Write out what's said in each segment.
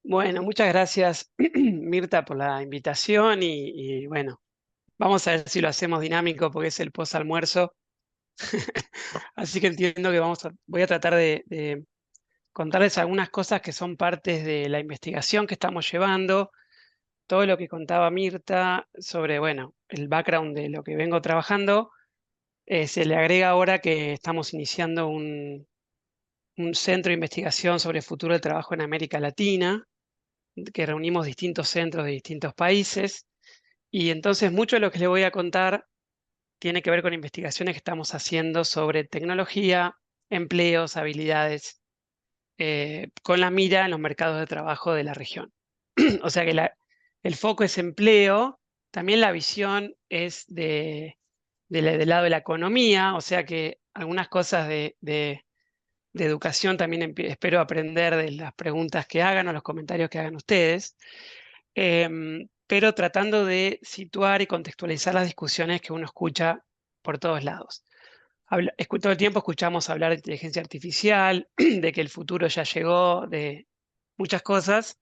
Bueno, muchas gracias, Mirta, por la invitación bueno, vamos a ver si lo hacemos dinámico porque es el post-almuerzo. Así que entiendo que voy a tratar de contarles algunas cosas que son partes de la investigación que estamos llevando, todo lo que contaba Mirta sobre, bueno, el background de lo que vengo trabajando. Se le agrega ahora que estamos iniciando un centro de investigación sobre el futuro del trabajo en América Latina, que reunimos distintos centros de distintos países. Y entonces mucho de lo que les voy a contar tiene que ver con investigaciones que estamos haciendo sobre tecnología, empleos, habilidades, con la mira en los mercados de trabajo de la región. O sea que el foco es empleo, también la visión es del lado de la economía, o sea que algunas cosas de educación también espero aprender de las preguntas que hagan o los comentarios que hagan ustedes. Pero tratando de situar y contextualizar las discusiones que uno escucha por todos lados. Todo el tiempo escuchamos hablar de inteligencia artificial, de que el futuro ya llegó, de muchas cosas,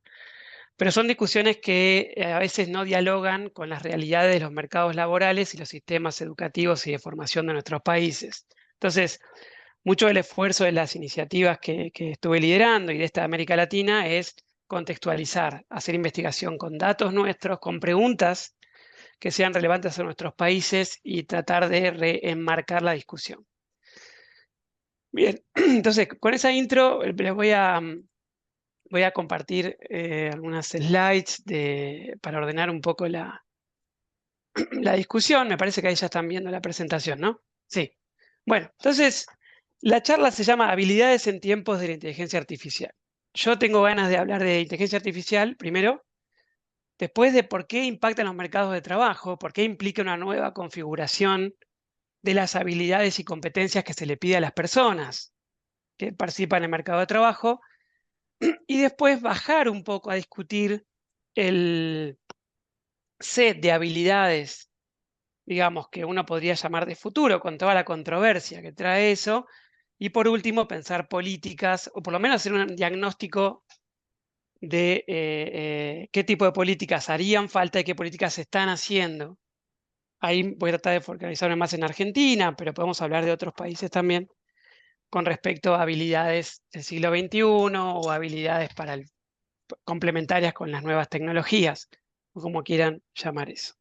pero son discusiones que a veces no dialogan con las realidades de los mercados laborales y los sistemas educativos y de formación de nuestros países. Entonces, mucho del esfuerzo de las iniciativas que estuve liderando y de esta América Latina es contextualizar, hacer investigación con datos nuestros, con preguntas que sean relevantes a nuestros países y tratar de reenmarcar la discusión. Bien, entonces con esa intro les voy a compartir algunas slides para ordenar un poco la discusión. Me parece que ahí ya están viendo la presentación, ¿no? Sí. Bueno, entonces la charla se llama Habilidades en tiempos de la inteligencia artificial. Yo tengo ganas de hablar de inteligencia artificial primero, después de por qué impacta en los mercados de trabajo, por qué implica una nueva configuración de las habilidades y competencias que se le pide a las personas que participan en el mercado de trabajo, y después bajar un poco a discutir el set de habilidades, digamos, que uno podría llamar de futuro, con toda la controversia que trae eso. Y por último, pensar políticas, o por lo menos hacer un diagnóstico de qué tipo de políticas harían falta y qué políticas se están haciendo. Ahí voy a tratar de focalizarme más en Argentina, pero podemos hablar de otros países también con respecto a habilidades del siglo XXI o habilidades complementarias con las nuevas tecnologías, o como quieran llamar eso.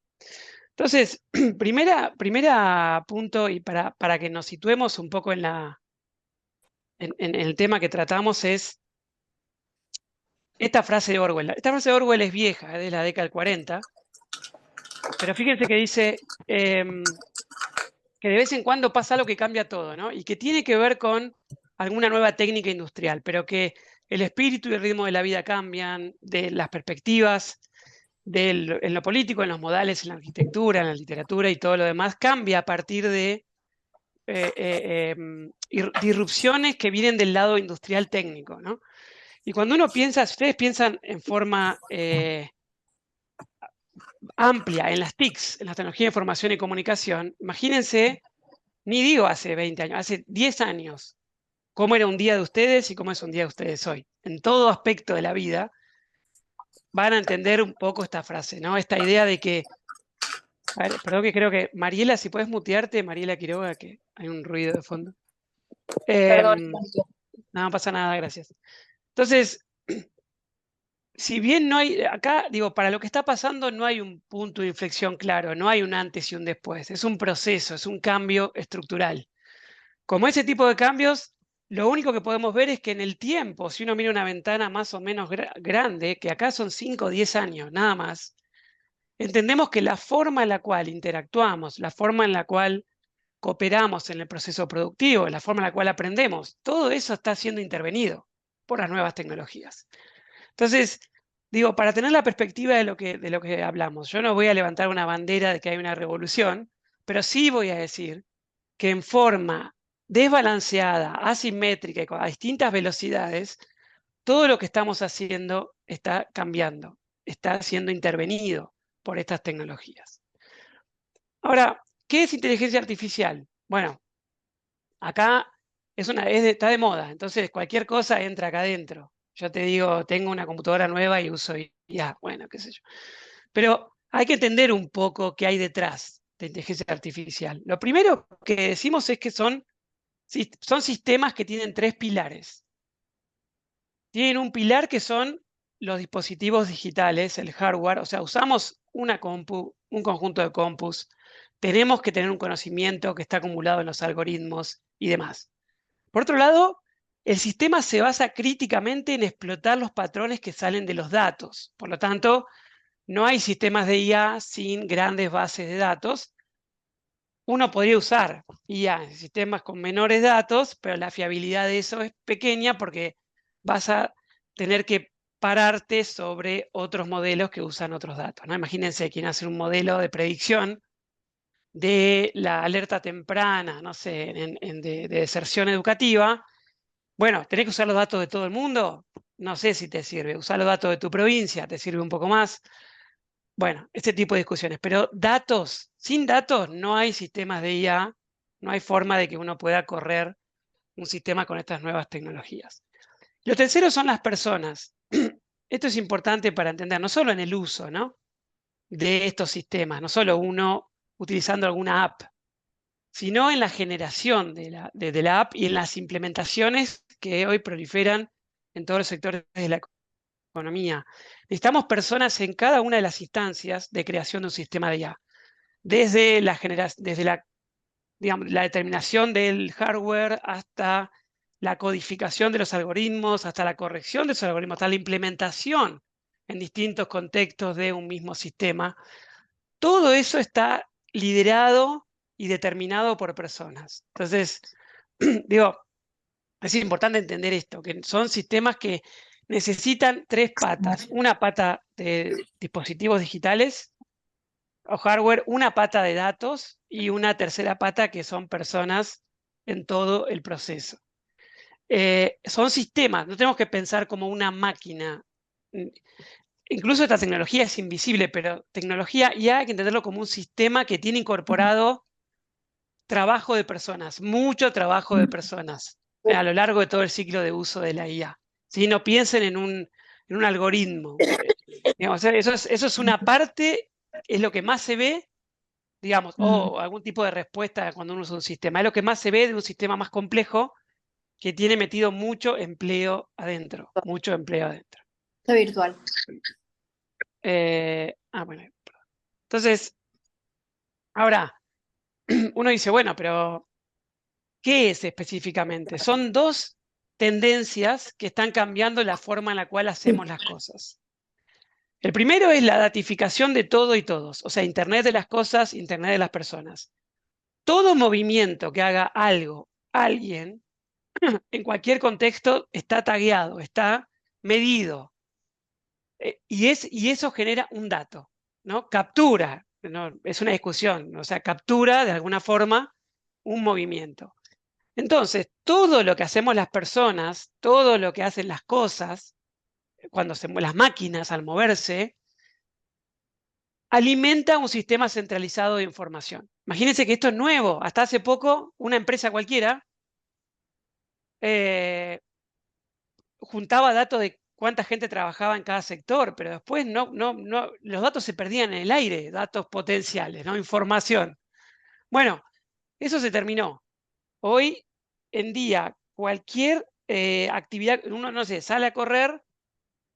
Entonces, primera punto, y para que nos situemos un poco en el tema que tratamos, es esta frase de Orwell. Esta frase de Orwell es vieja, es de la década del 40, pero fíjense que dice que de vez en cuando pasa algo que cambia todo, ¿no? Y que tiene que ver con alguna nueva técnica industrial, pero que el espíritu y el ritmo de la vida cambian, de las perspectivas en lo político, en los modales, en la arquitectura, en la literatura y todo lo demás, cambia a partir de disrupciones que vienen del lado industrial técnico, ¿no? Y cuando uno piensa, si ustedes piensan en forma amplia en las TICs, en la tecnología de información y comunicación, imagínense, ni digo hace 20 años, hace 10 años, cómo era un día de ustedes y cómo es un día de ustedes hoy. En todo aspecto de la vida van a entender un poco esta frase, ¿no? Esta idea de que, a ver, perdón, que creo que Mariela, si puedes mutearte, Mariela Quiroga, que hay un ruido de fondo. Perdón, Em, no pasa nada, gracias. Entonces, si bien no hay, acá digo, para lo que está pasando no hay un punto de inflexión claro, no hay un antes y un después, es un proceso, es un cambio estructural. Como ese tipo de cambios, lo único que podemos ver es que en el tiempo, si uno mira una ventana más o menos grande, que acá son 5 o 10 años, nada más, entendemos que la forma en la cual interactuamos, la forma en la cual cooperamos en el proceso productivo, la forma en la cual aprendemos, todo eso está siendo intervenido por las nuevas tecnologías. Entonces, digo, para tener la perspectiva de lo que hablamos, yo no voy a levantar una bandera de que hay una revolución, pero sí voy a decir que en forma desbalanceada, asimétrica y a distintas velocidades, todo lo que estamos haciendo está cambiando, está siendo intervenido por estas tecnologías. Ahora, ¿qué es inteligencia artificial? Bueno, acá está de moda, entonces cualquier cosa entra acá adentro. Yo te digo, tengo una computadora nueva y uso IA, bueno, qué sé yo. Pero hay que entender un poco qué hay detrás de inteligencia artificial. Lo primero que decimos es que son sistemas que tienen tres pilares. Tienen un pilar que son los dispositivos digitales, el hardware, o sea, usamos una compu, un conjunto de compus, tenemos que tener un conocimiento que está acumulado en los algoritmos y demás. Por otro lado, el sistema se basa críticamente en explotar los patrones que salen de los datos. Por lo tanto, no hay sistemas de IA sin grandes bases de datos. Uno podría usar IA en sistemas con menores datos, pero la fiabilidad de eso es pequeña porque vas a tener que pararte sobre otros modelos que usan otros datos, ¿no? Imagínense quien hace un modelo de predicción de la alerta temprana, no sé, de deserción educativa. Bueno, ¿tenés que usar los datos de todo el mundo? No sé si te sirve. Usar los datos de tu provincia, te sirve un poco más. Bueno, este tipo de discusiones. Pero datos, sin datos no hay sistemas de IA, no hay forma de que uno pueda correr un sistema con estas nuevas tecnologías. Lo tercero son las personas. Esto es importante para entender, no solo en el uso, ¿no?, de estos sistemas, no solo uno utilizando alguna app, sino en la generación de la app y en las implementaciones que hoy proliferan en todos los sectores de la economía. Necesitamos personas en cada una de las instancias de creación de un sistema de IA, desde la, digamos, la determinación del hardware hasta la codificación de los algoritmos, hasta la corrección de esos algoritmos, hasta la implementación en distintos contextos de un mismo sistema. Todo eso está liderado y determinado por personas. Entonces, digo, es importante entender esto, que son sistemas que necesitan tres patas. Una pata de dispositivos digitales o hardware, una pata de datos y una tercera pata que son personas en todo el proceso. Son sistemas, no tenemos que pensar como una máquina. Incluso esta tecnología es invisible, pero tecnología ya hay que entenderlo como un sistema que tiene incorporado trabajo de personas, mucho trabajo de personas a lo largo de todo el ciclo de uso de la IA. ¿Sí? No piensen en un algoritmo. Digamos, eso es una parte, es lo que más se ve, digamos, o algún tipo de respuesta cuando uno usa un sistema. Es lo que más se ve de un sistema más complejo que tiene metido mucho empleo adentro, mucho empleo adentro. Está virtual. Bueno, entonces, ahora, uno dice, bueno, pero ¿qué es específicamente? Son dos tendencias que están cambiando la forma en la cual hacemos las cosas. El primero es la datificación de todo y todos, o sea, Internet de las cosas, Internet de las personas. Todo movimiento que haga algo, alguien, en cualquier contexto, está tagueado, está medido, y eso genera un dato, ¿no? Captura, ¿no? Es una discusión, o sea, captura de alguna forma un movimiento. Entonces, todo lo que hacemos las personas, todo lo que hacen las cosas, las máquinas al moverse, alimenta un sistema centralizado de información. Imagínense que esto es nuevo. Hasta hace poco, una empresa cualquiera eh, juntaba datos de cuánta gente trabajaba en cada sector, pero después los datos se perdían en el aire, datos potenciales, ¿no? Información. Bueno, eso se terminó. Hoy en día, cualquier actividad, uno, no sé, sale a correr,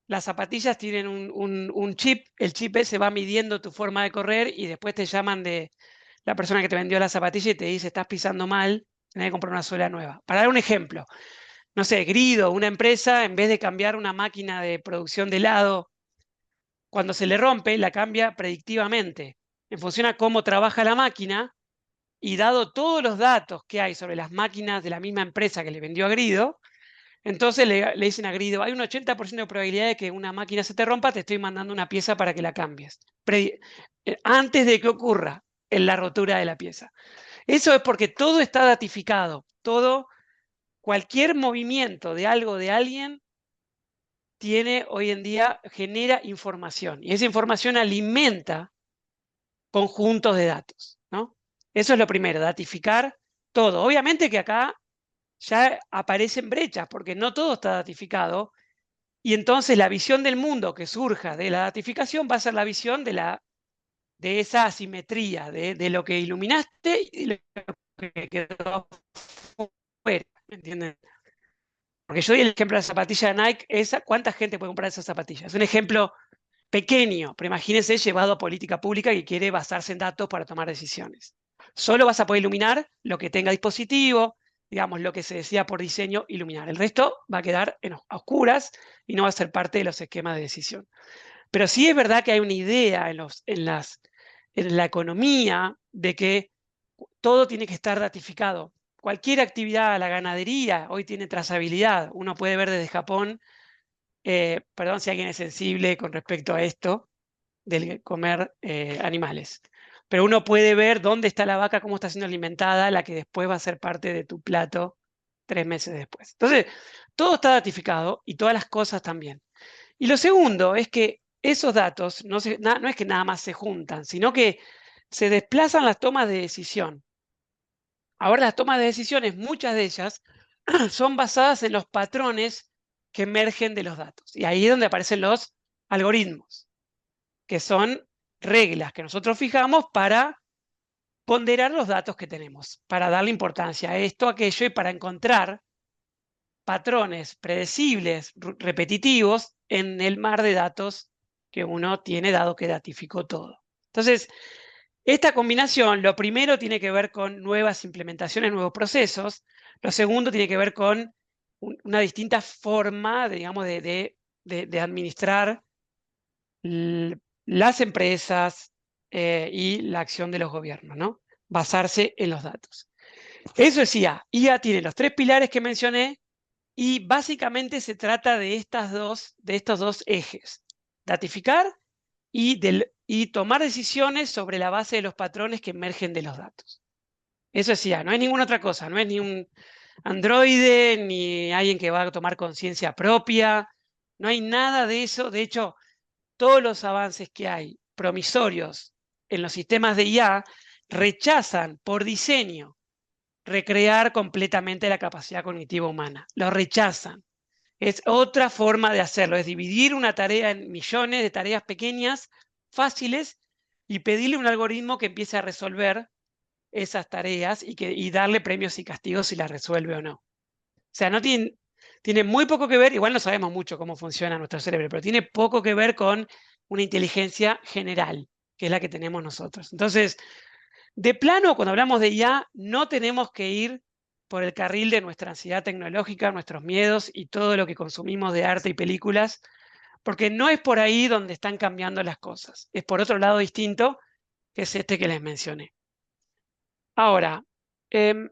las zapatillas tienen un chip, el chip ese va midiendo tu forma de correr y después te llaman de la persona que te vendió la zapatilla y te dice, estás pisando mal, tenés que comprar una suela nueva. Para dar un ejemplo, no sé, Grido, una empresa, en vez de cambiar una máquina de producción de helado, cuando se le rompe, la cambia predictivamente, en función a cómo trabaja la máquina. Y dado todos los datos que hay sobre las máquinas de la misma empresa que le vendió a Grido, entonces le dicen a Grido, hay un 80% de probabilidad de que una máquina se te rompa, te estoy mandando una pieza para que la cambies. Antes de que ocurra la rotura de la pieza. Eso es porque todo está datificado, cualquier movimiento de algo de alguien tiene hoy en día, genera información. Y esa información alimenta conjuntos de datos, ¿no? Eso es lo primero, datificar todo. Obviamente que acá ya aparecen brechas, porque no todo está datificado Y entonces la visión del mundo que surja de la datificación va a ser la visión de esa asimetría, de lo que iluminaste y lo que quedó fuera, ¿me entienden? Porque yo doy el ejemplo de la zapatilla de Nike, ¿cuánta gente puede comprar esas zapatillas? Es un ejemplo pequeño, pero imagínense llevado a política pública que quiere basarse en datos para tomar decisiones. Solo vas a poder iluminar lo que tenga dispositivo, digamos, lo que se decía por diseño, iluminar. El resto va a quedar a oscuras y no va a ser parte de los esquemas de decisión. Pero sí es verdad que hay una idea en la economía de que todo tiene que estar datificado. Cualquier actividad, la ganadería, hoy tiene trazabilidad. Uno puede ver desde Japón, perdón si alguien es sensible con respecto a esto, del comer animales. Pero uno puede ver dónde está la vaca, cómo está siendo alimentada, la que después va a ser parte de tu plato 3 meses después. Entonces, todo está datificado y todas las cosas también. Y lo segundo es que esos datos no es que nada más se juntan, sino que se desplazan las tomas de decisión. Ahora las tomas de decisiones, muchas de ellas, son basadas en los patrones que emergen de los datos. Y ahí es donde aparecen los algoritmos, que son reglas que nosotros fijamos para ponderar los datos que tenemos, para darle importancia a esto, a aquello y para encontrar patrones predecibles, repetitivos en el mar de datos que uno tiene dado que datificó todo. Entonces, esta combinación, lo primero tiene que ver con nuevas implementaciones, nuevos procesos. Lo segundo tiene que ver con una distinta forma, digamos, de administrar las empresas y la acción de los gobiernos, ¿no? Basarse en los datos. Eso es IA. IA tiene los 3 pilares que mencioné y básicamente se trata de estos dos ejes. Datificar y tomar decisiones sobre la base de los patrones que emergen de los datos. Eso es IA, no es ninguna otra cosa, no es ni un androide, ni alguien que va a tomar conciencia propia, no hay nada de eso. De hecho, todos los avances que hay promisorios en los sistemas de IA rechazan por diseño recrear completamente la capacidad cognitiva humana. Lo rechazan. Es otra forma de hacerlo, es dividir una tarea en millones de tareas pequeñas, fáciles, y pedirle a un algoritmo que empiece a resolver esas tareas y darle premios y castigos si las resuelve o no. O sea, no tiene muy poco que ver, igual no sabemos mucho cómo funciona nuestro cerebro, pero tiene poco que ver con una inteligencia general, que es la que tenemos nosotros. Entonces, de plano, cuando hablamos de IA, no tenemos que ir por el carril de nuestra ansiedad tecnológica, nuestros miedos y todo lo que consumimos de arte y películas, porque no es por ahí donde están cambiando las cosas. Es por otro lado distinto, que es este que les mencioné. Ahora, de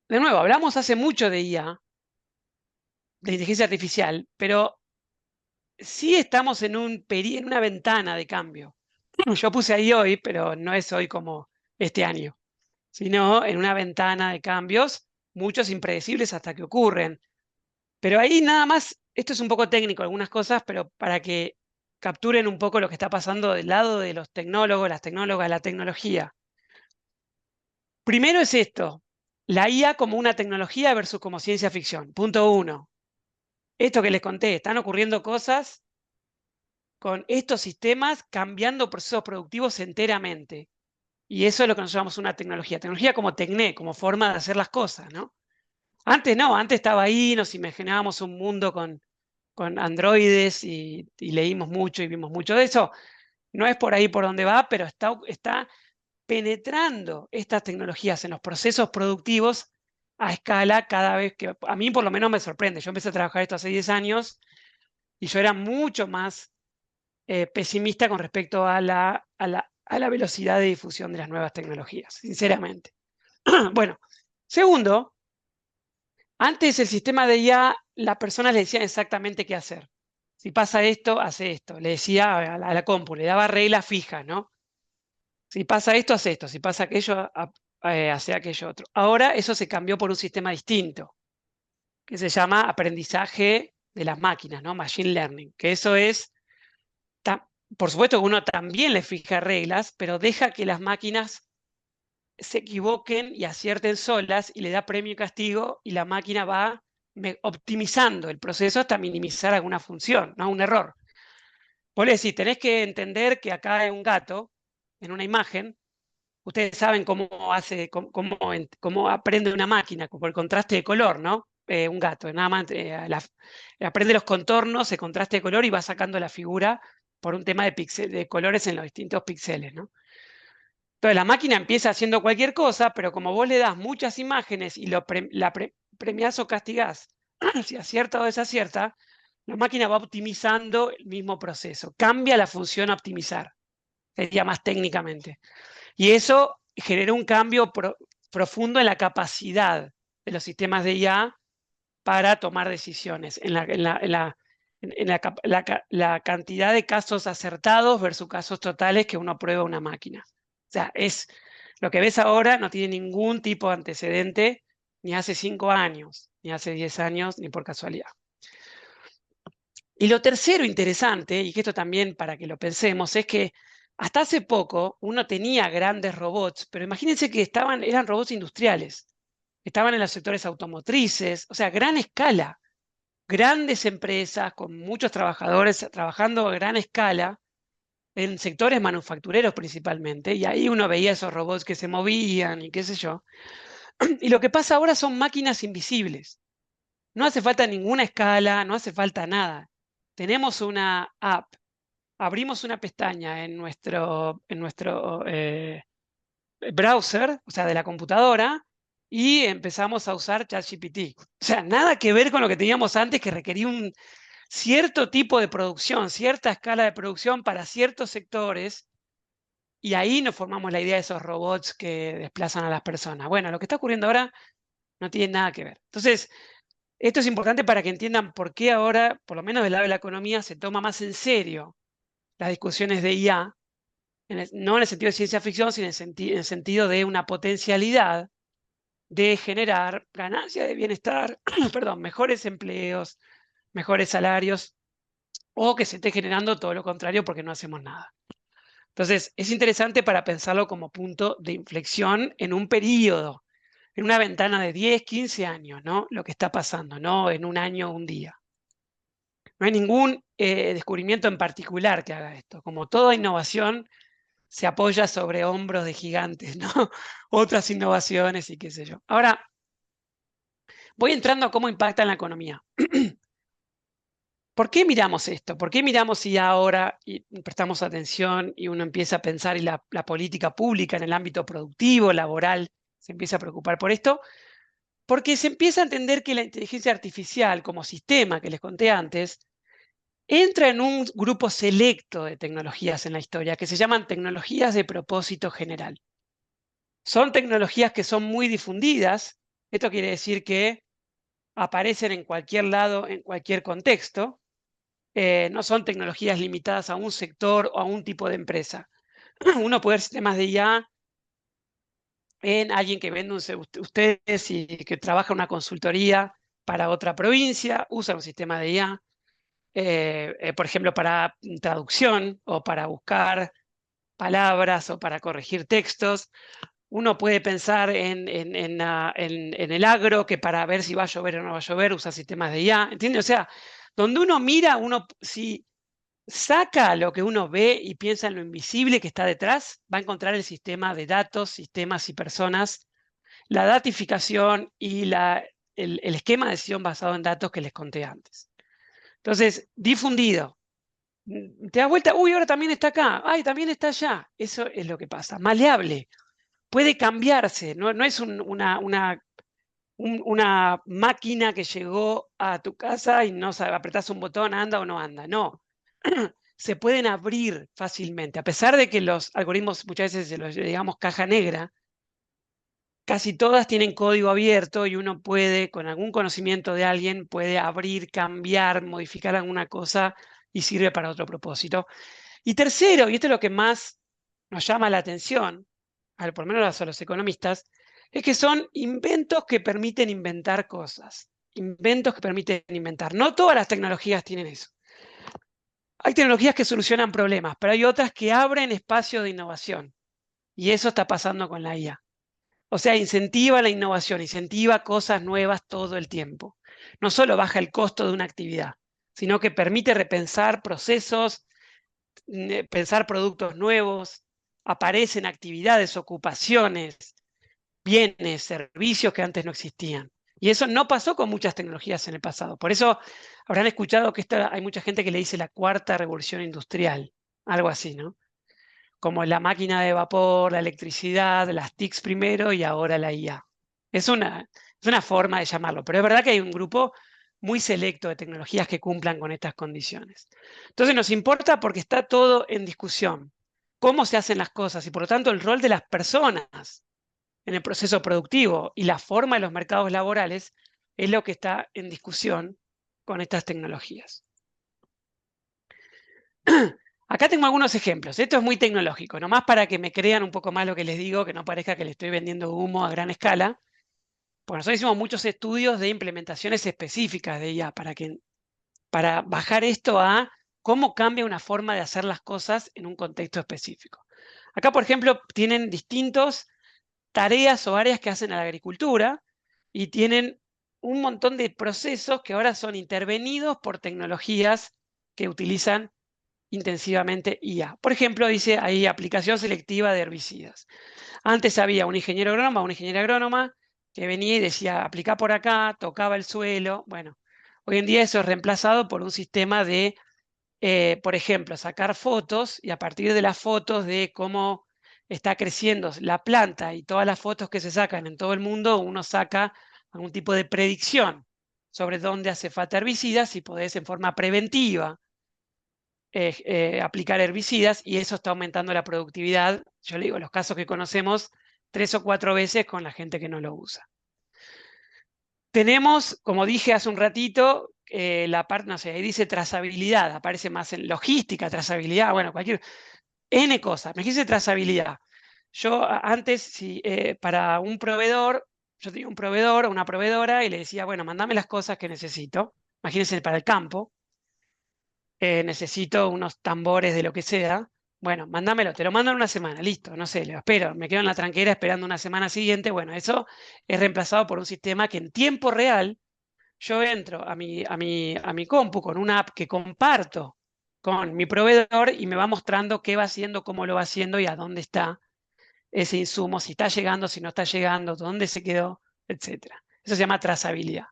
nuevo, hablamos hace mucho de IA, de inteligencia artificial, pero sí estamos en una ventana de cambio. Yo puse ahí hoy, pero no es hoy como este año, sino en una ventana de cambios, muchos impredecibles hasta que ocurren. Pero ahí nada más, esto es un poco técnico, algunas cosas, pero para que capturen un poco lo que está pasando del lado de los tecnólogos, las tecnólogas, la tecnología. Primero es esto, la IA como una tecnología versus como ciencia ficción. Punto 1. Esto que les conté, están ocurriendo cosas con estos sistemas cambiando procesos productivos enteramente. Y eso es lo que nosotros llamamos una tecnología. Tecnología como tecné, como forma de hacer las cosas, ¿no? Antes no, antes estaba ahí, nos imaginábamos un mundo con androides y leímos mucho y vimos mucho de eso. No es por ahí por donde va, pero está penetrando estas tecnologías en los procesos productivos a escala cada vez que, a mí por lo menos me sorprende. Yo empecé a trabajar esto hace 10 años y yo era mucho más pesimista con respecto a la velocidad de difusión de las nuevas tecnologías, sinceramente. Bueno, segundo, antes el sistema de IA, las personas le decían exactamente qué hacer. Si pasa esto, hace esto. Le decía a la compu, le daba reglas fijas, ¿no? Si pasa esto, hace esto. Si pasa aquello, hace aquello otro. Ahora eso se cambió por un sistema distinto, que se llama aprendizaje de las máquinas, ¿no? Machine Learning. Que eso es, por supuesto que uno también le fija reglas, pero deja que las máquinas se equivoquen y acierten solas y le da premio y castigo y la máquina va optimizando el proceso hasta minimizar alguna función, no un error. Vos le decís, tenés que entender que acá hay un gato en una imagen. Ustedes saben cómo aprende una máquina, por el contraste de color, ¿no? Un gato, nada más aprende los contornos, el contraste de color y va sacando la figura por un tema de colores en los distintos píxeles, ¿no? Entonces la máquina empieza haciendo cualquier cosa, pero como vos le das muchas imágenes y premiás o castigás, si acierta o desacierta, la máquina va optimizando el mismo proceso. Cambia la función a optimizar, sería más técnicamente. Y eso generó un cambio profundo en la capacidad de los sistemas de IA para tomar decisiones, la cantidad de casos acertados versus casos totales que uno prueba una máquina. O sea, lo que ves ahora no tiene ningún tipo de antecedente, ni hace 5 años, ni hace 10 años, ni por casualidad. Y lo tercero interesante, y que esto también para que lo pensemos, es que hasta hace poco uno tenía grandes robots, pero imagínense que eran robots industriales, estaban en los sectores automotrices, o sea, gran escala, grandes empresas con muchos trabajadores trabajando a gran escala en sectores manufactureros principalmente, y ahí uno veía esos robots que se movían y qué sé yo. Y lo que pasa ahora son máquinas invisibles. No hace falta ninguna escala, no hace falta nada. Tenemos una app, abrimos una pestaña en nuestro browser, o sea, de la computadora, y empezamos a usar ChatGPT. O sea, nada que ver con lo que teníamos antes, que requería un cierto tipo de producción, cierta escala de producción para ciertos sectores, y ahí nos formamos la idea de esos robots que desplazan a las personas. Bueno, lo que está ocurriendo ahora no tiene nada que ver. Entonces, esto es importante para que entiendan por qué ahora, por lo menos del lado de la economía, se toma más en serio las discusiones de IA, no en el sentido de ciencia ficción, sino en el sentido de una potencialidad de generar ganancia de bienestar, perdón, mejores empleos, mejores salarios, o que se esté generando todo lo contrario porque no hacemos nada. Entonces, es interesante para pensarlo como punto de inflexión en un periodo, en una ventana de 10, 15 años, ¿no? Lo que está pasando, no en un año o un día. No hay ningún descubrimiento en particular que haga esto. Como toda innovación, se apoya sobre hombros de gigantes, ¿no? Otras innovaciones y qué sé yo. Ahora, voy entrando a cómo impacta en la economía. ¿Por qué miramos esto? ¿Por qué miramos si ahora y prestamos atención y uno empieza a pensar y la política pública en el ámbito productivo, laboral, se empieza a preocupar por esto? Porque se empieza a entender que la inteligencia artificial como sistema que les conté antes entra en un grupo selecto de tecnologías en la historia que se llaman tecnologías de propósito general. Son tecnologías que son muy difundidas. Esto quiere decir que aparecen en cualquier lado, en cualquier contexto. No son tecnologías limitadas a un sector o a un tipo de empresa. Uno puede ver sistemas de IA en alguien que vende ustedes y que trabaja en una consultoría para otra provincia, usa un sistema de IA, por ejemplo, para traducción o para buscar palabras o para corregir textos. Uno puede pensar en el agro, que para ver si va a llover o no va a llover, usa sistemas de IA, ¿entiendes? O sea, donde uno mira, si saca lo que uno ve y piensa en lo invisible que está detrás, va a encontrar el sistema de datos, sistemas y personas, la datificación y el esquema de decisión basado en datos que les conté antes. Entonces, difundido. Te das vuelta, uy, ahora también está acá, ay, también está allá. Eso es lo que pasa. Maleable. Puede cambiarse, no es una máquina que llegó a tu casa y no sabe, apretás un botón, anda o no anda. No. Se pueden abrir fácilmente. A pesar de que los algoritmos muchas veces se los digamos caja negra, casi todas tienen código abierto y uno puede, con algún conocimiento de alguien, puede abrir, cambiar, modificar alguna cosa y sirve para otro propósito. Y tercero, y esto es lo que más nos llama la atención, por lo menos a los economistas, es que son inventos que permiten inventar cosas. Inventos que permiten inventar. No todas las tecnologías tienen eso. Hay tecnologías que solucionan problemas, pero hay otras que abren espacio de innovación. Y eso está pasando con la IA. O sea, incentiva la innovación, incentiva cosas nuevas todo el tiempo. no solo baja el costo de una actividad, sino que permite repensar procesos, pensar productos nuevos, aparecen actividades, ocupaciones, bienes, servicios que antes no existían. Y eso no pasó con muchas tecnologías en el pasado. Por eso habrán escuchado que hay mucha gente que le dice la cuarta revolución industrial, algo así, ¿no? Como la máquina de vapor, la electricidad, las TICs primero y ahora la IA. Es una forma de llamarlo, pero es verdad que hay un grupo muy selecto de tecnologías que cumplan con estas condiciones. Entonces nos importa porque está todo en discusión, cómo se hacen las cosas y por lo tanto el rol de las personas en el proceso productivo y la forma de los mercados laborales es lo que está en discusión con estas tecnologías. Acá tengo algunos ejemplos. Esto es muy tecnológico, nomás para que me crean un poco más lo que les digo, que no parezca que le estoy vendiendo humo a gran escala. Porque nosotros hicimos muchos estudios de implementaciones específicas de IA para bajar esto a cómo cambia una forma de hacer las cosas en un contexto específico. Acá, por ejemplo, tienen distintas tareas o áreas que hacen a la agricultura y tienen un montón de procesos que ahora son intervenidos por tecnologías que utilizan intensivamente IA. Por ejemplo, dice ahí aplicación selectiva de herbicidas. Antes había un ingeniero agrónomo, una ingeniera agrónoma que venía y decía, aplica por acá, tocaba el suelo. Bueno, hoy en día eso es reemplazado por un sistema de, por ejemplo, sacar fotos y a partir de las fotos de cómo está creciendo la planta y todas las fotos que se sacan en todo el mundo, uno saca algún tipo de predicción sobre dónde hace falta herbicidas y podés en forma preventiva aplicar herbicidas y eso está aumentando la productividad. Yo le digo, los casos que conocemos, 3 o 4 veces con la gente que no lo usa. Tenemos, como dije hace un ratito, la parte, no sé, ahí dice trazabilidad, aparece más en logística, trazabilidad, bueno, cualquier N cosas. Me dice trazabilidad. Yo antes, si, para un proveedor, yo tenía un proveedor o una proveedora y le decía, bueno, mandame las cosas que necesito. Imagínense para el campo. Necesito unos tambores de lo que sea. Bueno, mándamelo, te lo mando en una semana, listo, no sé, lo espero, me quedo en la tranquera esperando una semana siguiente. Bueno, eso es reemplazado por un sistema que en tiempo real yo entro a mi compu con una app que comparto con mi proveedor y me va mostrando qué va haciendo, cómo lo va haciendo y a dónde está ese insumo, si está llegando, si no está llegando, dónde se quedó, etcétera. Eso se llama trazabilidad.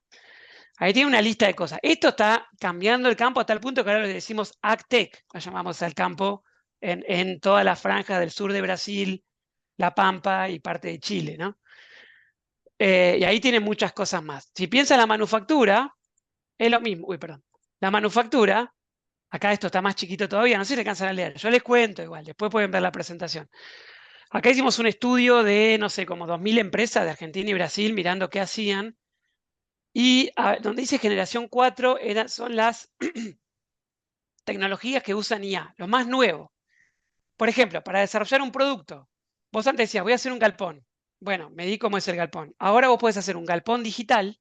Ahí tiene una lista de cosas. Esto está cambiando el campo a tal punto que ahora le decimos AgTech, lo llamamos al campo en toda la franja del sur de Brasil, La Pampa y parte de Chile, ¿no? Y ahí tiene muchas cosas más. Si piensa en la manufactura, es lo mismo. Uy, perdón. La manufactura, acá esto está más chiquito todavía, no sé si alcanzan a leer. Yo les cuento igual, después pueden ver la presentación. Acá hicimos un estudio de, no sé, como 2000 empresas de Argentina y Brasil mirando qué hacían. Y donde dice generación 4 son las tecnologías que usan IA, lo más nuevo. Por ejemplo, para desarrollar un producto, vos antes decías, voy a hacer un galpón. Bueno, me di cómo es el galpón. Ahora vos podés hacer un galpón digital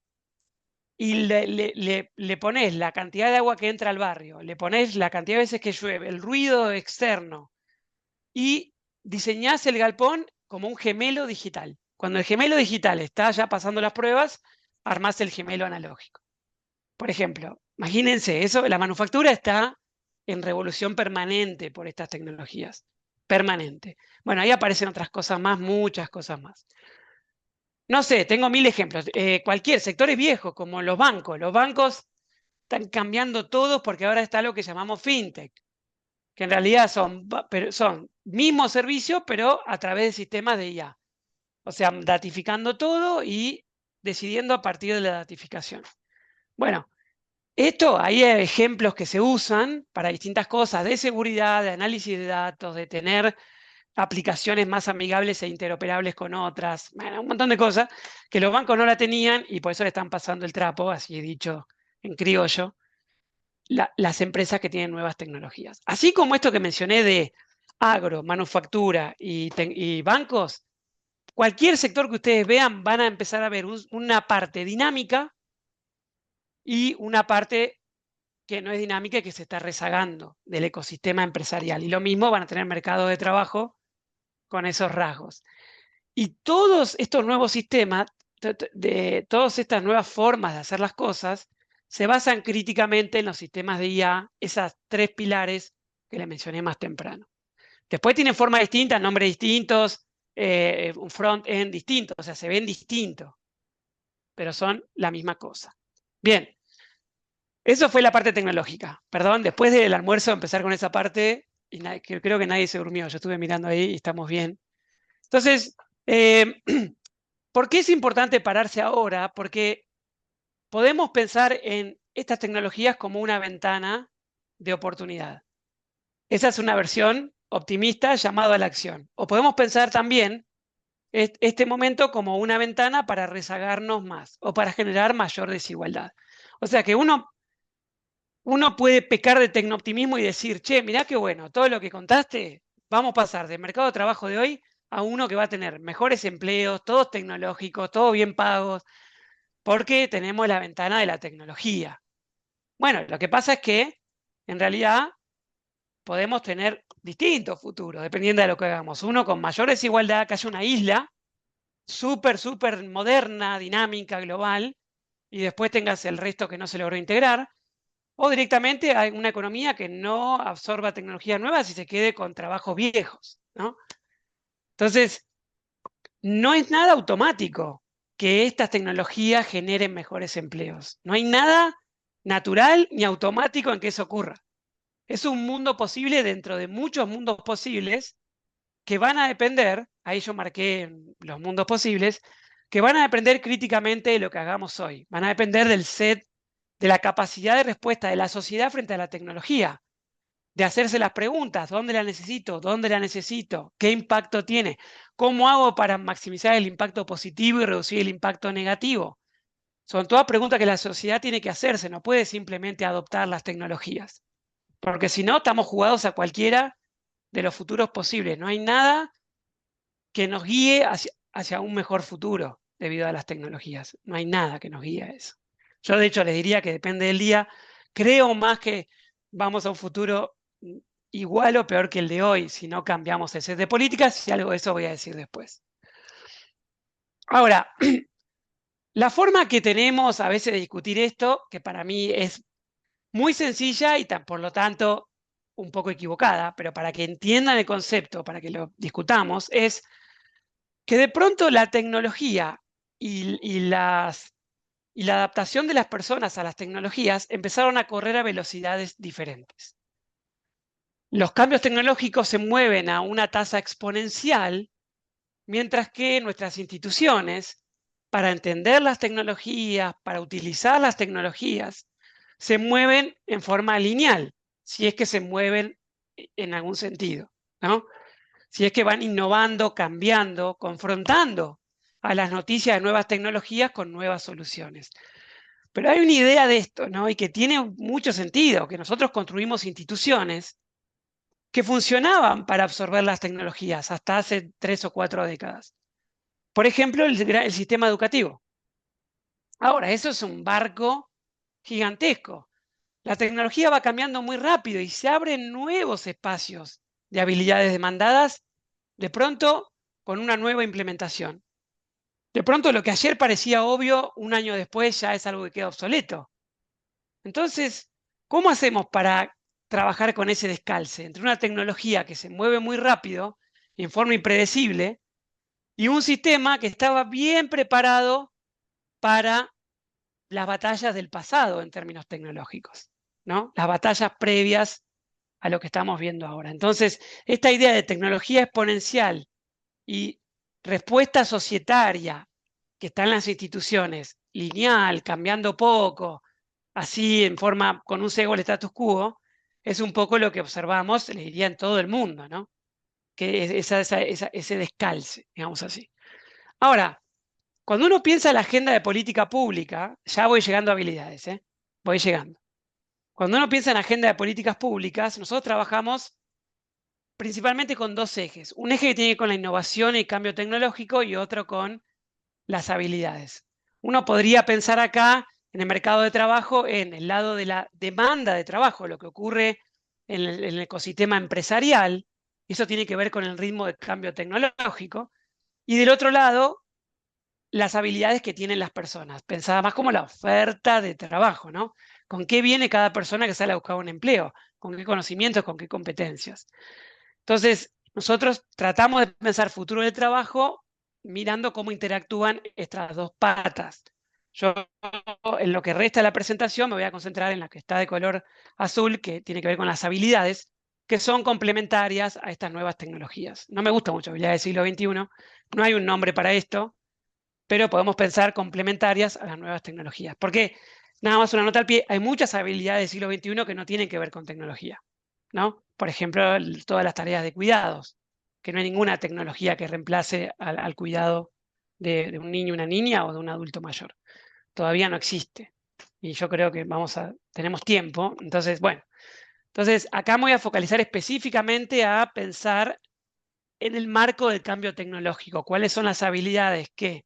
y le ponés la cantidad de agua que entra al barrio, le ponés la cantidad de veces que llueve, el ruido externo y diseñás el galpón como un gemelo digital. Cuando el gemelo digital está ya pasando las pruebas, armás el gemelo analógico. Por ejemplo, imagínense eso, la manufactura está en revolución permanente por estas tecnologías, permanente. Bueno, ahí aparecen otras cosas más, muchas cosas más. No sé, tengo 1000 ejemplos. Cualquier sectores viejos, como los bancos están cambiando todos porque ahora está lo que llamamos fintech, que en realidad son mismos servicios, pero a través de sistemas de IA. O sea, datificando todo y decidiendo a partir de la datificación. Bueno, ahí hay ejemplos que se usan para distintas cosas de seguridad, de análisis de datos, de tener aplicaciones más amigables e interoperables con otras, bueno, un montón de cosas que los bancos no la tenían y por eso le están pasando el trapo, así he dicho en criollo, las empresas que tienen nuevas tecnologías. Así como esto que mencioné de agro, manufactura y bancos, cualquier sector que ustedes vean van a empezar a ver una parte dinámica y una parte que no es dinámica y que se está rezagando del ecosistema empresarial. Y lo mismo van a tener mercados de trabajo con esos rasgos. Y todos estos nuevos sistemas de todas estas nuevas formas de hacer las cosas se basan críticamente en los sistemas de IA, esas 3 pilares que le mencioné más temprano. Después tienen formas distintas, nombres distintos, un front-end distinto, o sea, se ven distintos, pero son la misma cosa. Bien, eso fue la parte tecnológica. Perdón, después del almuerzo empezar con esa parte, y creo que nadie se durmió, yo estuve mirando ahí y estamos bien. Entonces, ¿por qué es importante pararse ahora? Porque podemos pensar en estas tecnologías como una ventana de oportunidad. Esa es una versión optimista llamado a la acción. O podemos pensar también este momento como una ventana para rezagarnos más o para generar mayor desigualdad. O sea que uno puede pecar de tecnooptimismo y decir, che, mirá qué bueno, todo lo que contaste, vamos a pasar del mercado de trabajo de hoy a uno que va a tener mejores empleos, todos tecnológicos, todos bien pagos, porque tenemos la ventana de la tecnología. Bueno, lo que pasa es que en realidad podemos tener distintos futuros, dependiendo de lo que hagamos. Uno con mayor desigualdad, que haya una isla súper, súper moderna, dinámica, global, y después tengas el resto que no se logró integrar, o directamente hay una economía que no absorba tecnologías nuevas y se quede con trabajos viejos, ¿no? Entonces, no es nada automático que estas tecnologías generen mejores empleos. No hay nada natural ni automático en que eso ocurra. Es un mundo posible dentro de muchos mundos posibles que van a depender, ahí yo marqué los mundos posibles, que van a depender críticamente de lo que hagamos hoy. Van a depender del set, de la capacidad de respuesta de la sociedad frente a la tecnología, de hacerse las preguntas, ¿dónde la necesito? ¿Dónde la necesito? ¿Qué impacto tiene? ¿Cómo hago para maximizar el impacto positivo y reducir el impacto negativo? Son todas preguntas que la sociedad tiene que hacerse, no puede simplemente adoptar las tecnologías, porque si no, estamos jugados a cualquiera de los futuros posibles. No hay nada que nos guíe hacia un mejor futuro debido a las tecnologías. No hay nada que nos guíe a eso. Yo, de hecho, les diría que depende del día. Creo más que vamos a un futuro igual o peor que el de hoy si no cambiamos el set de políticas, y algo de eso voy a decir después. Ahora, la forma que tenemos a veces de discutir esto, que para mí es muy sencilla y por lo tanto un poco equivocada, pero para que entiendan el concepto, para que lo discutamos, es que de pronto la tecnología y la adaptación de las personas a las tecnologías empezaron a correr a velocidades diferentes. Los cambios tecnológicos se mueven a una tasa exponencial, mientras que nuestras instituciones, para entender las tecnologías, para utilizar las tecnologías, se mueven en forma lineal, si es que se mueven en algún sentido, ¿no? Si es que van innovando, cambiando, confrontando a las noticias de nuevas tecnologías con nuevas soluciones. Pero hay una idea de esto, ¿no? Y que tiene mucho sentido, que nosotros construimos instituciones que funcionaban para absorber las tecnologías hasta hace 3 o 4 décadas. Por ejemplo, el sistema educativo. Ahora, eso es un barco gigantesco. La tecnología va cambiando muy rápido y se abren nuevos espacios de habilidades demandadas de pronto con una nueva implementación. De pronto lo que ayer parecía obvio, un año después ya es algo que queda obsoleto. Entonces, ¿cómo hacemos para trabajar con ese descalce entre una tecnología que se mueve muy rápido, en forma impredecible, y un sistema que estaba bien preparado para las batallas del pasado en términos tecnológicos, ¿no? Las batallas previas a lo que estamos viendo ahora? Entonces, esta idea de tecnología exponencial y respuesta societaria que está en las instituciones, lineal, cambiando poco, así en forma, con un cego al status quo, es un poco lo que observamos, le diría, en todo el mundo, ¿no? Que es ese descalce, digamos así. Ahora, cuando uno piensa en la agenda de política pública, ya voy llegando a habilidades, ¿eh? Voy llegando. Cuando uno piensa en agenda de políticas públicas, nosotros trabajamos principalmente con 2 ejes. Un eje que tiene que ver con la innovación y cambio tecnológico y otro con las habilidades. Uno podría pensar acá en el mercado de trabajo en el lado de la demanda de trabajo, lo que ocurre en el ecosistema empresarial. Eso tiene que ver con el ritmo de cambio tecnológico. Y del otro lado, las habilidades que tienen las personas, pensada más como la oferta de trabajo, ¿no? ¿Con qué viene cada persona que sale a buscar un empleo? ¿Con qué conocimientos, con qué competencias? Entonces, nosotros tratamos de pensar futuro del trabajo mirando cómo interactúan estas dos patas. Yo, en lo que resta de la presentación, me voy a concentrar en la que está de color azul, que tiene que ver con las habilidades, que son complementarias a estas nuevas tecnologías. No me gusta mucho habilidades del siglo XXI, no hay un nombre para esto, pero podemos pensar complementarias a las nuevas tecnologías. Porque, nada más una nota al pie, hay muchas habilidades del siglo XXI que no tienen que ver con tecnología, ¿no? Por ejemplo, todas las tareas de cuidados, que no hay ninguna tecnología que reemplace al cuidado de un niño, una niña o de un adulto mayor. Todavía no existe. Y yo creo que tenemos tiempo. Entonces, bueno, entonces acá me voy a focalizar específicamente a pensar en el marco del cambio tecnológico. ¿Cuáles son las habilidades que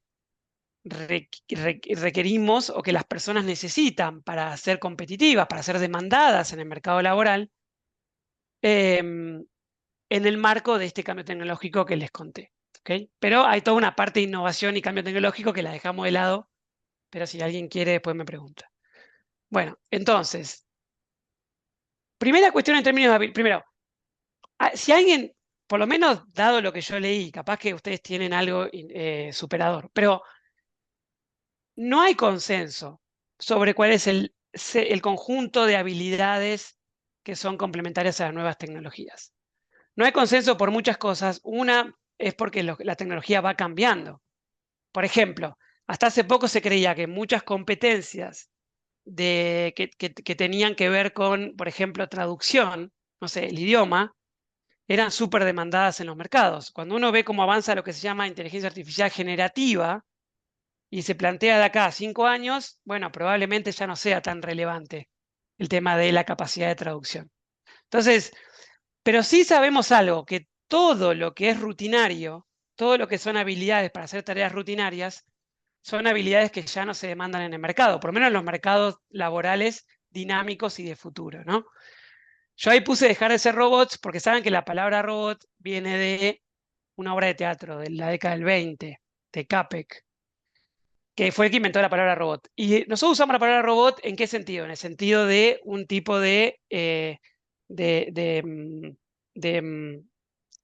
requerimos o que las personas necesitan para ser competitivas, para ser demandadas en el mercado laboral, em, en el marco de este cambio tecnológico que les conté? ¿Okay? Pero hay toda una parte de innovación y cambio tecnológico que la dejamos de lado, pero si alguien quiere, después me pregunta. Bueno, entonces, primera cuestión en términos de... Primero, si alguien, por lo menos dado lo que yo leí, capaz que ustedes tienen algo superador, pero no hay consenso sobre cuál es el conjunto de habilidades que son complementarias a las nuevas tecnologías. No hay consenso por muchas cosas. Una es porque la tecnología va cambiando. Por ejemplo, hasta hace poco se creía que muchas competencias que tenían que ver con, por ejemplo, traducción, no sé, el idioma, eran súper demandadas en los mercados. Cuando uno ve cómo avanza lo que se llama inteligencia artificial generativa, y se plantea de acá a 5 años, bueno, probablemente ya no sea tan relevante el tema de la capacidad de traducción. Entonces, pero sí sabemos algo, que todo lo que es rutinario, todo lo que son habilidades para hacer tareas rutinarias, son habilidades que ya no se demandan en el mercado, por lo menos en los mercados laborales dinámicos y de futuro, ¿no? Yo ahí puse dejar de ser robots porque saben que la palabra robot viene de una obra de teatro de la década del 20, de Capek, que fue el que inventó la palabra robot. Y nosotros usamos la palabra robot, ¿en qué sentido? En el sentido de un tipo de, de, mm,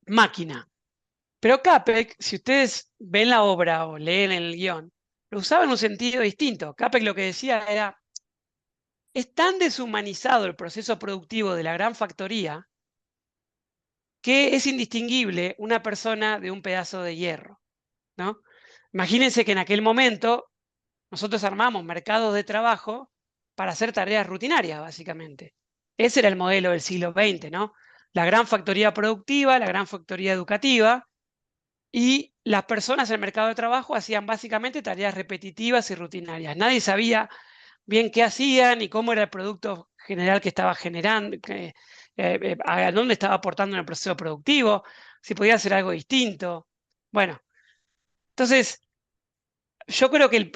máquina. Pero Capek, si ustedes ven la obra o leen el guión, lo usaba en un sentido distinto. Capek lo que decía era, es tan deshumanizado el proceso productivo de la gran factoría que es indistinguible una persona de un pedazo de hierro, ¿no? Imagínense que en aquel momento nosotros armamos mercados de trabajo para hacer tareas rutinarias, básicamente. Ese era el modelo del siglo XX, ¿no? La gran factoría productiva, la gran factoría educativa, y las personas en el mercado de trabajo hacían básicamente tareas repetitivas y rutinarias. Nadie sabía bien qué hacían y cómo era el producto general que estaba generando, a dónde estaba aportando en el proceso productivo, si podía hacer algo distinto. Bueno, entonces yo creo que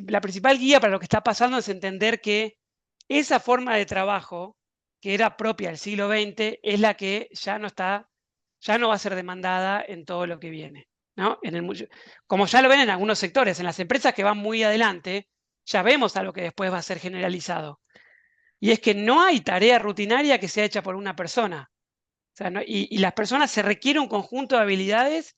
la principal guía para lo que está pasando es entender que esa forma de trabajo que era propia del siglo XX es la que ya no va a ser demandada en todo lo que viene, ¿no? Como ya lo ven en algunos sectores, en las empresas que van muy adelante, ya vemos a lo que después va a ser generalizado. Y es que no hay tarea rutinaria que sea hecha por una persona. O sea, y las personas se requiere un conjunto de habilidades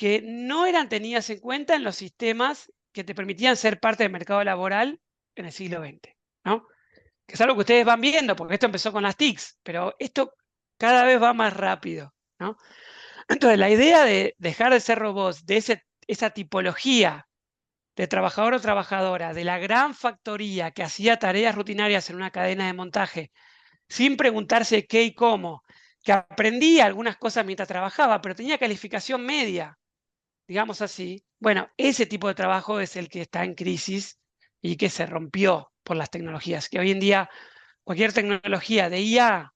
que no eran tenidas en cuenta en los sistemas que te permitían ser parte del mercado laboral en el siglo XX, ¿no? Que es algo que ustedes van viendo, porque esto empezó con las TICs, pero esto cada vez va más rápido, ¿no? Entonces, la idea de dejar de ser robots, de esa tipología de trabajador o trabajadora, de la gran factoría que hacía tareas rutinarias en una cadena de montaje, sin preguntarse qué y cómo, que aprendía algunas cosas mientras trabajaba, pero tenía calificación media, digamos así. Bueno, ese tipo de trabajo es el que está en crisis y que se rompió por las tecnologías, que hoy en día cualquier tecnología de IA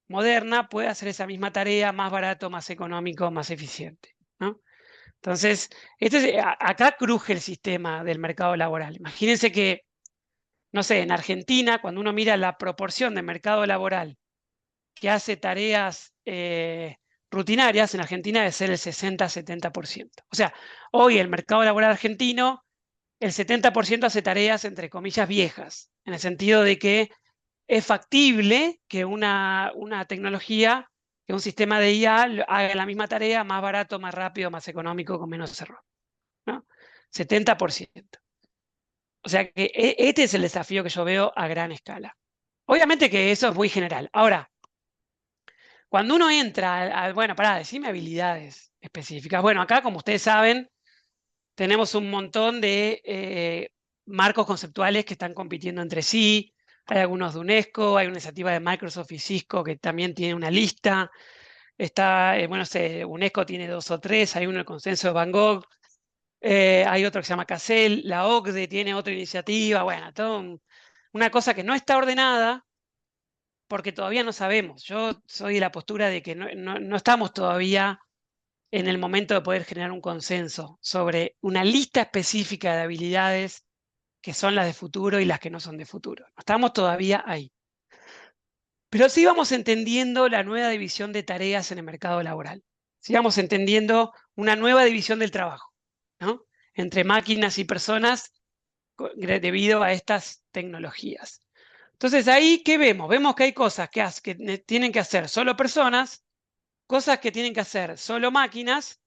moderna puede hacer esa misma tarea más barato, más económico, más eficiente, ¿no? Entonces, acá cruje el sistema del mercado laboral. Imagínense que, no sé, en Argentina, cuando uno mira la proporción de mercado laboral que hace tareas rutinarias en Argentina debe ser el 60-70%. O sea, hoy el mercado laboral argentino, el 70% hace tareas, entre comillas, viejas, en el sentido de que es factible que una tecnología, que un sistema de IA haga la misma tarea más barato, más rápido, más económico, con menos error, ¿no? 70%. O sea que este es el desafío que yo veo a gran escala. Obviamente que eso es muy general. Ahora, cuando uno entra bueno, pará, decime habilidades específicas. Bueno, acá, como ustedes saben, tenemos un montón de marcos conceptuales que están compitiendo entre sí. Hay algunos de UNESCO, hay una iniciativa de Microsoft y Cisco que también tiene una lista. Está, bueno, UNESCO tiene 2 o 3, hay uno el consenso de Van Gogh, hay otro que se llama CASEL, la OCDE tiene otra iniciativa, bueno, una cosa que no está ordenada porque todavía no sabemos. Yo soy de la postura de que no estamos todavía en el momento de poder generar un consenso sobre una lista específica de habilidades que son las de futuro y las que no son de futuro. No estamos todavía ahí. Pero sí vamos entendiendo la nueva división de tareas en el mercado laboral. Sí vamos entendiendo una nueva división del trabajo, ¿no? Entre máquinas y personas debido a estas tecnologías. Entonces, ahí, ¿qué vemos? Vemos que hay cosas que tienen que hacer solo personas, cosas que tienen que hacer solo máquinas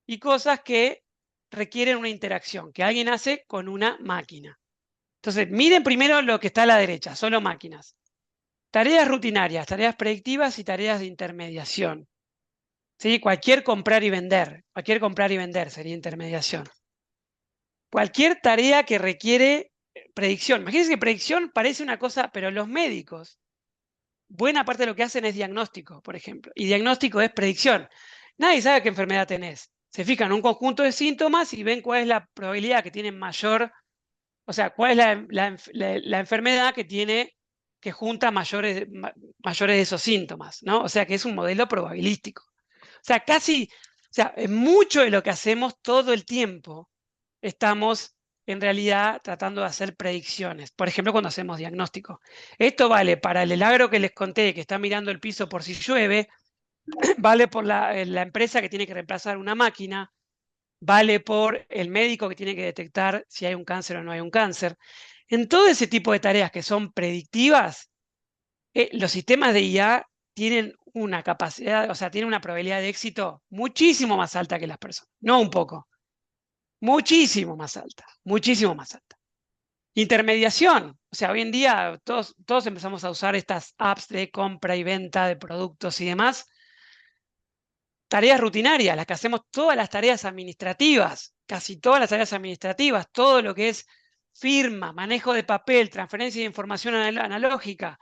y cosas que requieren una interacción, que alguien hace con una máquina. Entonces, miren primero lo que está a la derecha, solo máquinas. Tareas rutinarias, tareas predictivas y tareas de intermediación. ¿Sí? Cualquier comprar y vender sería intermediación. Cualquier tarea que requiere predicción. Imagínense que predicción parece una cosa, pero los médicos, buena parte de lo que hacen es diagnóstico, por ejemplo. Y diagnóstico es predicción. Nadie sabe qué enfermedad tenés. Se fijan en un conjunto de síntomas y ven cuál es la probabilidad que tienen mayor, o sea, cuál es la enfermedad que junta mayores de esos síntomas, ¿no? O sea, que es un modelo probabilístico. O sea, en mucho de lo que hacemos todo el tiempo estamos en realidad tratando de hacer predicciones. Por ejemplo, cuando hacemos diagnóstico. Esto vale para el agro que les conté, que está mirando el piso por si llueve, vale por la empresa que tiene que reemplazar una máquina, vale por el médico que tiene que detectar si hay un cáncer o no hay un cáncer. En todo ese tipo de tareas que son predictivas, los sistemas de IA tienen una capacidad, o sea, tienen una probabilidad de éxito muchísimo más alta que las personas, no un poco, muchísimo más alta, muchísimo más alta. Intermediación, o sea, hoy en día todos empezamos a usar estas apps de compra y venta de productos y demás. Tareas rutinarias, las que hacemos todas las tareas administrativas, casi todas las tareas administrativas, todo lo que es firma, manejo de papel, transferencia de información analógica,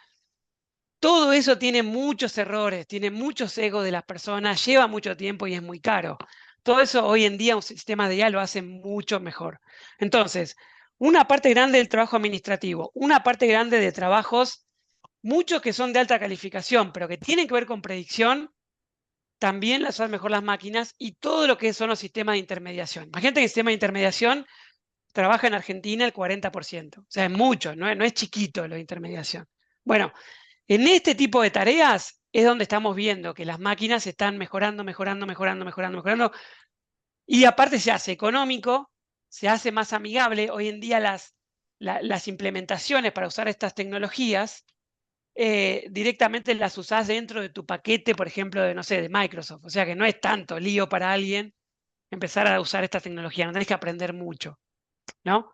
todo eso tiene muchos errores, tiene muchos egos de las personas, lleva mucho tiempo y es muy caro. Todo eso hoy en día un sistema de IA lo hace mucho mejor. Entonces, una parte grande del trabajo administrativo, una parte grande de trabajos, muchos que son de alta calificación, pero que tienen que ver con predicción, también las hacen mejor las máquinas y todo lo que son los sistemas de intermediación. Imagínate que el sistema de intermediación trabaja en Argentina el 40%. O sea, es mucho, no es chiquito lo de intermediación. Bueno, en este tipo de tareas es donde estamos viendo que las máquinas están mejorando, mejorando, mejorando, mejorando, mejorando. Y aparte se hace económico, se hace más amigable. Hoy en día las implementaciones para usar estas tecnologías directamente las usás dentro de tu paquete, por ejemplo, de, no sé, de Microsoft. O sea que no es tanto lío para alguien empezar a usar esta tecnología, no tenés que aprender mucho, ¿no?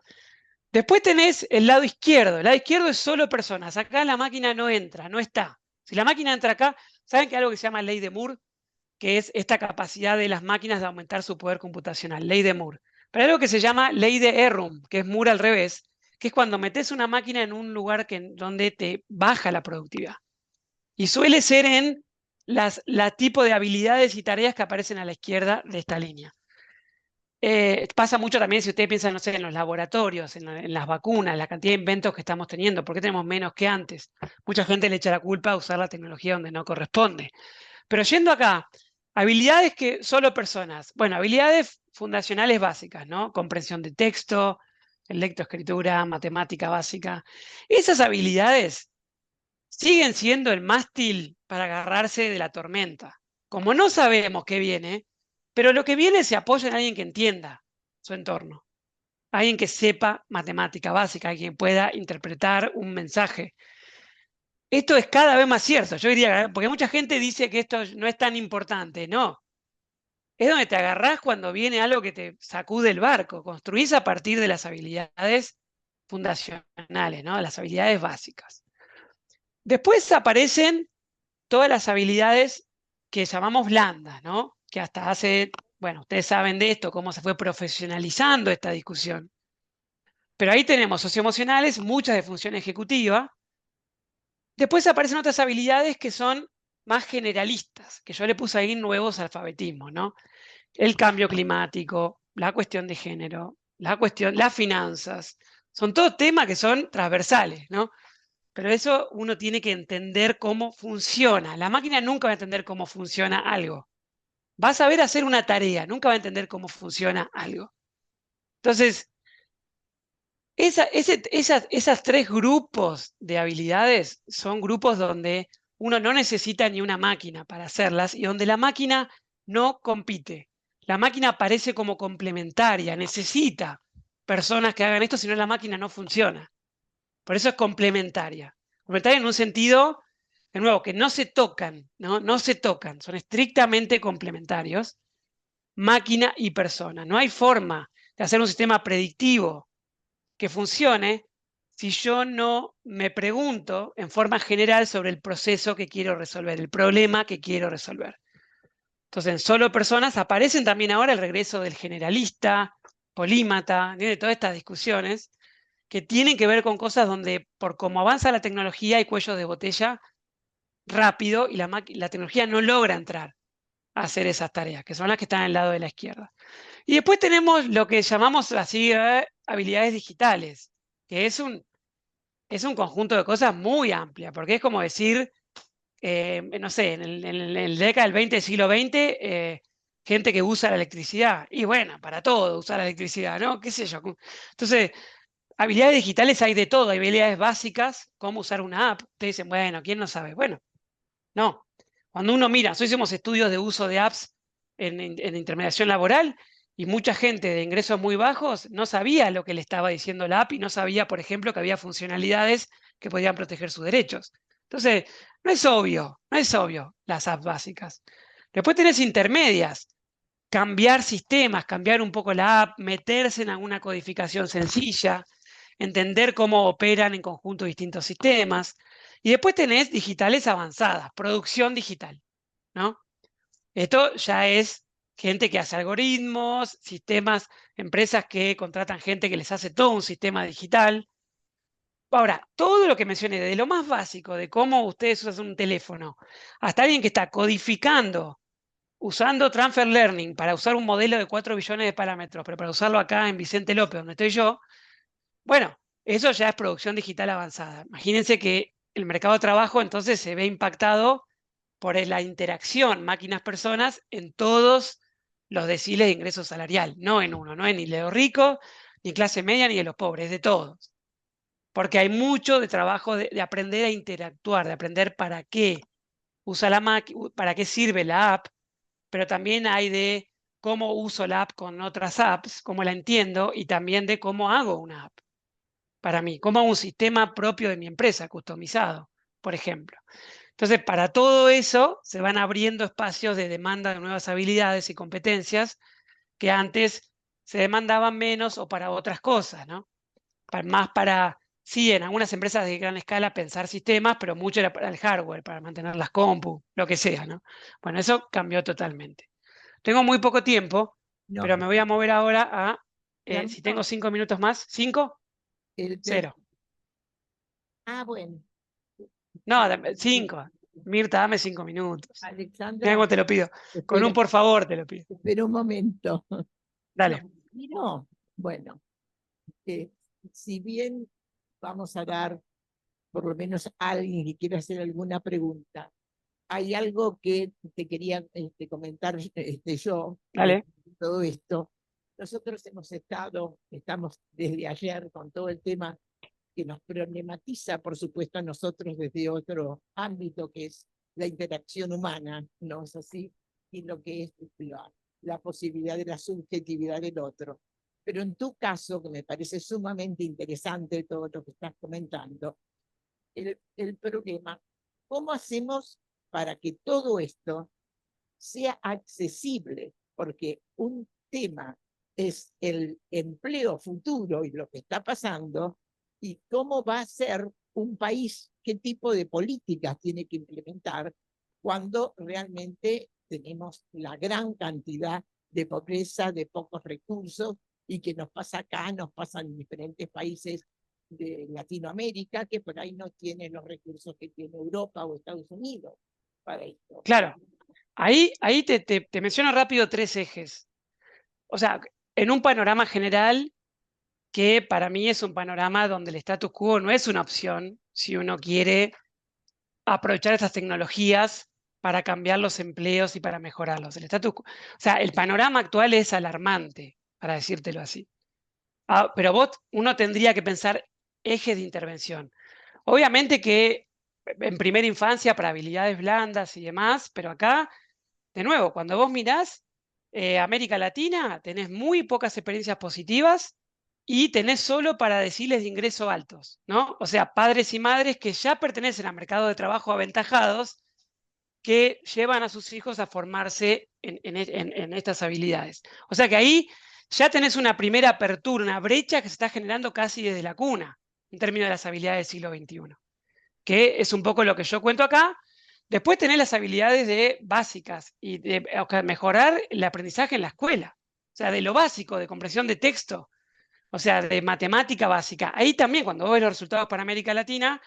Después tenés el lado izquierdo. El lado izquierdo es solo personas. Acá la máquina no entra, no está. Si la máquina entra acá, ¿saben que hay algo que se llama ley de Moore? Que es esta capacidad de las máquinas de aumentar su poder computacional, ley de Moore. Pero hay algo que se llama ley de Errum, que es Moore al revés, que es cuando metes una máquina en un lugar donde te baja la productividad. Y suele ser en la tipo de habilidades y tareas que aparecen a la izquierda de esta línea. Pasa mucho también si ustedes piensan, no sé, en los laboratorios, en las vacunas, la cantidad de inventos que estamos teniendo, ¿por qué tenemos menos que antes? Mucha gente le echa la culpa a usar la tecnología donde no corresponde. Pero yendo acá, habilidades que solo personas, bueno, habilidades fundacionales básicas, ¿no? Comprensión de texto, lectoescritura, matemática básica. Esas habilidades siguen siendo el mástil para agarrarse de la tormenta. como no sabemos qué viene, pero lo que viene se apoya en alguien que entienda su entorno, alguien que sepa matemática básica, alguien que pueda interpretar un mensaje. Esto es cada vez más cierto, yo diría, porque mucha gente dice que esto no es tan importante. No, es donde te agarrás cuando viene algo que te sacude el barco. Construís a partir de las habilidades fundacionales, ¿no? Las habilidades básicas. Después aparecen todas las habilidades que llamamos blandas, ¿no? Que hasta hace, bueno, ustedes saben de esto, cómo se fue profesionalizando esta discusión. Pero ahí tenemos socioemocionales, muchas de función ejecutiva. Después aparecen otras habilidades que son más generalistas, que yo le puse ahí nuevos alfabetismos, ¿no? El cambio climático, la cuestión de género, las finanzas, son todos temas que son transversales, ¿no? Pero eso uno tiene que entender cómo funciona. La máquina nunca va a entender cómo funciona algo. Va a saber hacer una tarea, nunca va a entender cómo funciona algo. Entonces, esas tres grupos de habilidades son grupos donde uno no necesita ni una máquina para hacerlas y donde la máquina no compite. La máquina aparece como complementaria, necesita personas que hagan esto, si no la máquina no funciona. Por eso es complementaria. Complementaria en un sentido, de nuevo, que no se tocan, ¿no? No se tocan, son estrictamente complementarios, máquina y persona. No hay forma de hacer un sistema predictivo que funcione si yo no me pregunto en forma general sobre el proceso que quiero resolver, el problema que quiero resolver. Entonces, en solo personas aparecen también ahora el regreso del generalista, polímata, de todas estas discusiones que tienen que ver con cosas donde, por cómo avanza la tecnología, hay cuellos de botella rápido y la tecnología no logra entrar a hacer esas tareas, que son las que están al lado de la izquierda. Y después tenemos lo que llamamos así habilidades digitales, que es un conjunto de cosas muy amplia, porque es como decir, no sé, en la década del 20, del siglo XX, gente que usa la electricidad. Y bueno, para todo usar la electricidad, ¿no? ¿Qué sé yo? Entonces, habilidades digitales hay de todo, hay habilidades básicas, cómo usar una app. Ustedes dicen, bueno, ¿quién no sabe? Bueno, no. Cuando uno mira, nosotros hicimos estudios de uso de apps en intermediación laboral y mucha gente de ingresos muy bajos no sabía lo que le estaba diciendo la app y no sabía, por ejemplo, que había funcionalidades que podían proteger sus derechos. Entonces, no es obvio las apps básicas. Después tenés intermedias, cambiar sistemas, cambiar un poco la app, meterse en alguna codificación sencilla, entender cómo operan en conjunto distintos sistemas. Y después tenés digitales avanzadas, producción digital, ¿no? Esto ya es gente que hace algoritmos, sistemas, empresas que contratan gente que les hace todo un sistema digital. Ahora, todo lo que mencioné, desde lo más básico, de cómo ustedes usan un teléfono, hasta alguien que está codificando, usando Transfer Learning para usar un modelo de 4 billones de parámetros, pero para usarlo acá en Vicente López, donde estoy yo, bueno, eso ya es producción digital avanzada. Imagínense que el mercado de trabajo entonces se ve impactado por la interacción máquinas-personas en todos los deciles de ingreso salarial, no en uno, no es ni de los ricos, ni clase media, ni de los pobres, de todos. Porque hay mucho de trabajo de aprender a interactuar, de aprender para qué usa la máquina, para qué sirve la app, pero también hay de cómo uso la app con otras apps, cómo la entiendo, y también de cómo hago una app para mí, cómo hago un sistema propio de mi empresa, customizado, por ejemplo. Entonces, para todo eso se van abriendo espacios de demanda de nuevas habilidades y competencias que antes se demandaban menos o para otras cosas, ¿no? Más para, sí, en algunas empresas de gran escala pensar sistemas, pero mucho era para el hardware, para mantener las compu, lo que sea, ¿no? Bueno, eso cambió totalmente. Tengo muy poco tiempo, No, pero me voy a mover ahora a, si tengo ¿cuánto? 5 minutos más, ¿5? El- 0. bueno, No, 5. Mirta, dame 5 minutos. Mira Alexandra, cómo te lo pido. Con un espera, por favor te lo pido. espera un momento. No, Dale. y no, bueno, eh, si bien vamos a dar por lo menos a alguien que quiera hacer alguna pregunta, hay algo que te quería comentar yo de Dale. todo esto. Nosotros estamos desde ayer con todo el tema que nos problematiza, por supuesto, a nosotros desde otro ámbito que es la interacción humana, ¿no es así? y lo que es la posibilidad de la subjetividad del otro. Pero en tu caso, que me parece sumamente interesante todo lo que estás comentando, el problema, ¿cómo hacemos para que todo esto sea accesible? Porque un tema es el empleo futuro y lo que está pasando, y cómo va a ser un país, qué tipo de políticas tiene que implementar cuando realmente tenemos la gran cantidad de pobreza, de pocos recursos, y que nos pasa acá, nos pasa en diferentes países de Latinoamérica, que por ahí no tienen los recursos que tiene Europa o Estados Unidos para esto. Claro, ahí te menciono rápido 3 ejes. O sea, en un panorama general, que para mí es un panorama donde el status quo no es una opción si uno quiere aprovechar estas tecnologías para cambiar los empleos y para mejorarlos. El status quo, o sea, el panorama actual es alarmante, para decírtelo así. Pero uno tendría que pensar ejes de intervención. Obviamente que en primera infancia para habilidades blandas y demás, pero acá, de nuevo, cuando vos mirás América Latina, tenés muy pocas experiencias positivas y tenés solo para deciles de ingreso altos, ¿no? O sea, padres y madres que ya pertenecen a mercados de trabajo aventajados que llevan a sus hijos a formarse en estas habilidades. O sea que ahí ya tenés una primera apertura, una brecha que se está generando casi desde la cuna, en términos de las habilidades del siglo XXI, que es un poco lo que yo cuento acá. Después tenés las habilidades básicas y de mejorar el aprendizaje en la escuela, o sea, de lo básico, de comprensión de texto, o sea, de matemática básica. Ahí también, cuando vos ves los resultados para América Latina,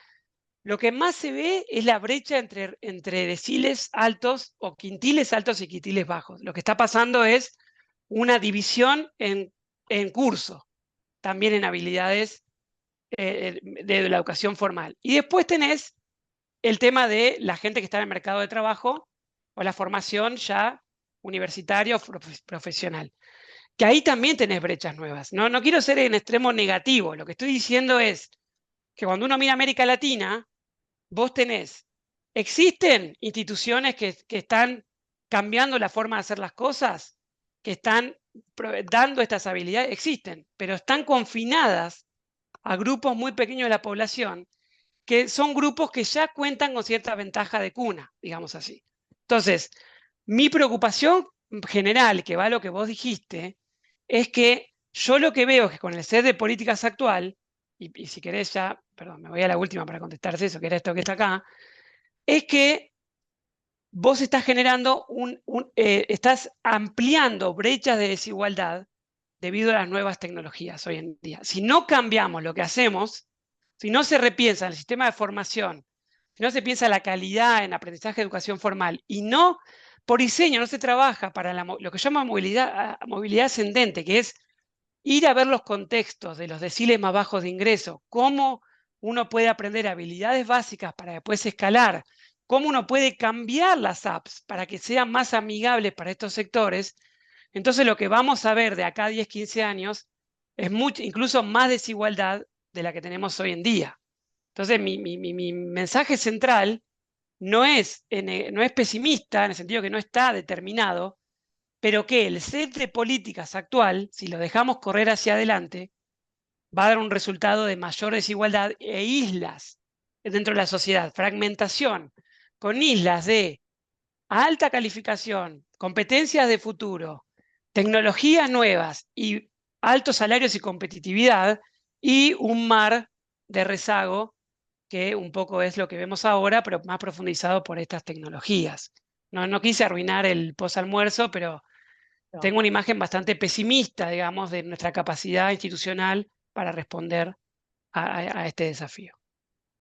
lo que más se ve es la brecha entre deciles altos o quintiles altos y quintiles bajos. Lo que está pasando es una división en curso, también en habilidades de la educación formal. Y después tenés el tema de la gente que está en el mercado de trabajo o la formación ya universitaria o profesional, que ahí también tenés brechas nuevas. No quiero ser en extremo negativo, lo que estoy diciendo es que cuando uno mira América Latina, vos existen instituciones que están cambiando la forma de hacer las cosas, que están dando estas habilidades, existen, pero están confinadas a grupos muy pequeños de la población, que son grupos que ya cuentan con cierta ventaja de cuna, digamos así. Entonces, mi preocupación general, que va a lo que vos dijiste, es que yo lo que veo es que con el set de políticas actual, y si querés ya, perdón, me voy a la última para contestarte eso, que era esto que está acá, es que vos estás generando estás ampliando brechas de desigualdad debido a las nuevas tecnologías hoy en día. Si no cambiamos lo que hacemos, si no se repiensa el sistema de formación, si no se piensa la calidad en aprendizaje de educación formal y no, por diseño, no se trabaja para lo que llama movilidad ascendente, que es ir a ver los contextos de los deciles más bajos de ingreso, cómo uno puede aprender habilidades básicas para después escalar, cómo uno puede cambiar las apps para que sean más amigables para estos sectores. Entonces lo que vamos a ver de acá a 10, 15 años es incluso más desigualdad de la que tenemos hoy en día. Entonces mi mensaje central no es pesimista, en el sentido que no está determinado, pero que el set de políticas actual, si lo dejamos correr hacia adelante, va a dar un resultado de mayor desigualdad e islas dentro de la sociedad, fragmentación, con islas de alta calificación, competencias de futuro, tecnologías nuevas y altos salarios y competitividad, y un mar de rezago, que un poco es lo que vemos ahora, pero más profundizado por estas tecnologías. No quise arruinar el posalmuerzo, pero tengo una imagen bastante pesimista, digamos, de nuestra capacidad institucional para responder a este desafío.